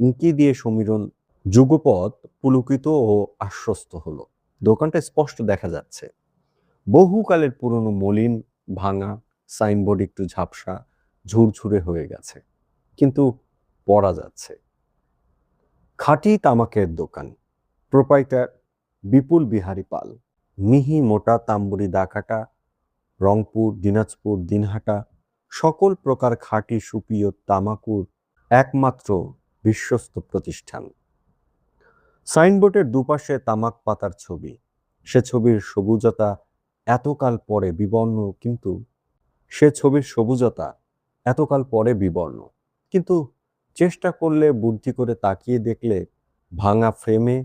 উঁকি দিয়ে সমীরণ যুগপৎ পুলকিত ও আশ্বস্ত হলো। দোকানটা স্পষ্ট দেখা যাচ্ছে, বহুকালের পুরনো মলিন ভাঙা, সাইনবোর্ড একটু ঝাপসা ঝুরঝুরে হয়ে গেছে, কিন্তু পড়া যাচ্ছে খাঁটি তামাকের দোকান, প্রোপাইটার বিপুল বিহারী পাল। মিহি মোটা তাম্বুরি দাকাটা, রংপুর, দিনাজপুর, দিনহাটা সকল প্রকার খাঁটি সুপিয় তামাকুর একমাত্র বিশ্বস্ত প্রতিষ্ঠান। সাইনবোর্ডের দুপাশে তামাক পাতার ছবি, সে ছবির সবুজতা এতকাল পরে বিবর্ণ, কিন্তু কিন্তু চেষ্টা করলে, বুদ্ধি করে তাকিয়ে দেখলে ভাঙা ফ্রেমে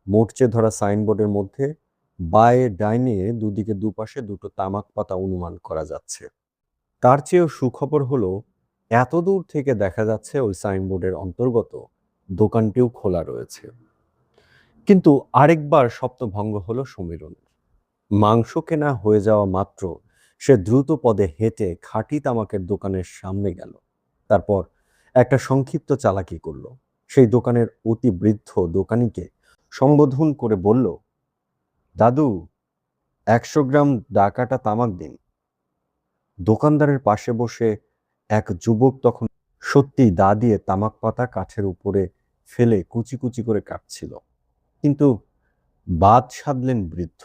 মরচে ধরা সাইনবোর্ডের মধ্যে বায়ে ডাইনে দুদিকে দুপাশে দুটো তামাক পাতা অনুমান করা যাচ্ছে। তার চেয়েও সুখবর হলো, এত দূর থেকে দেখা যাচ্ছে ওই সাইনবোর্ডের অন্তর্গত দোকানটিও খোলা রয়েছে। কিন্তু আরেকবার স্বপ্নভঙ্গ হলো সমীরণের। মাংস কেনা হয়ে যাওয়া মাত্র সে দ্রুত পদে হেঁটে খাঁটি তামাকের দোকানের সামনে গেল। তারপর একটা সংক্ষিপ্ত চালাকি করল। সেই দোকানের অতি বৃদ্ধ দোকানিকে সম্বোধন করে বলল, দাদু, 100 গ্রাম ডাকাটা তামাক দিন। দোকানদারের পাশে বসে এক যুবক তখন সত্যি দা দিয়ে তামাক পাতা কাঠের উপরে ফেলে কুচি কুচি করে কাটছিল। কিন্তু বাদ সাধলেন বৃদ্ধ।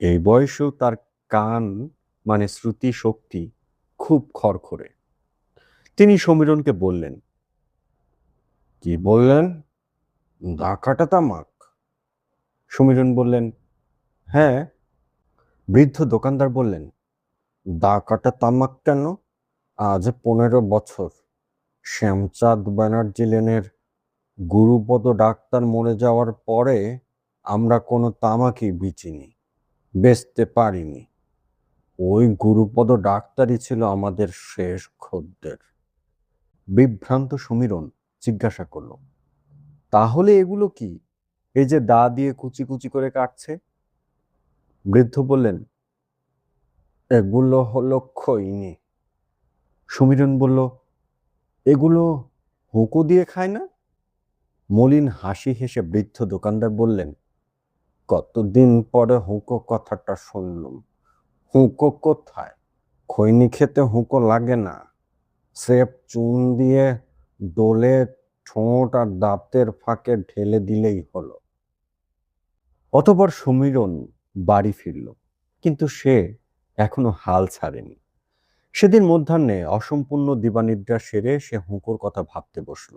এই বয়সেও তার কান মানে শ্রুতি শক্তি খুব খড়খড়ে। তিনি সমীরণকে বললেন, কি বললেন, ডাকাটা তামাক? সমীরণ বললেন, হ্যাঁ। বৃদ্ধ দোকানদার বললেন, ডাকাটা তামাক কেন? আজ 15 বছর শ্যামচাঁদ ব্যানার্জি লেনের গুরুপদ ডাক্তার মরে যাওয়ার পরে আমরা কোনো তামাকই বেচতে পারিনি। ওই গুরুপদ ডাক্তারই ছিল আমাদের শেষ খদ্দের। বিভ্রান্ত সমীরণ জিজ্ঞাসা করল, তাহলে এগুলো কি? এই যে দা দিয়ে কুচি কুচি করে কাটছে। বৃদ্ধ বললেন, এগুলো হলো খৈনি। সমীরণ বলল, এগুলো হুঁকো দিয়ে খায় না? মলিন হাসি হেসে বৃদ্ধ দোকানদার বললেন, কতদিন পরে হুঁকো কথাটা শুনলাম। হুঁকো কোথায়? খৈনি খেতে হুঁকো লাগে না, স্রেফ চুন দিয়ে ডলে ঠোঁট আর দাঁতের ফাঁকে ঢেলে দিলেই হলো। অতঃপর সমীরণ বাড়ি ফিরল, কিন্তু সে এখনো হাল ছাড়েনি। সেদিন মধ্যাহ্নে অসম্পূর্ণ দিবানিদ্রা সেরে সে হুঁকোর কথা ভাবতে বসল।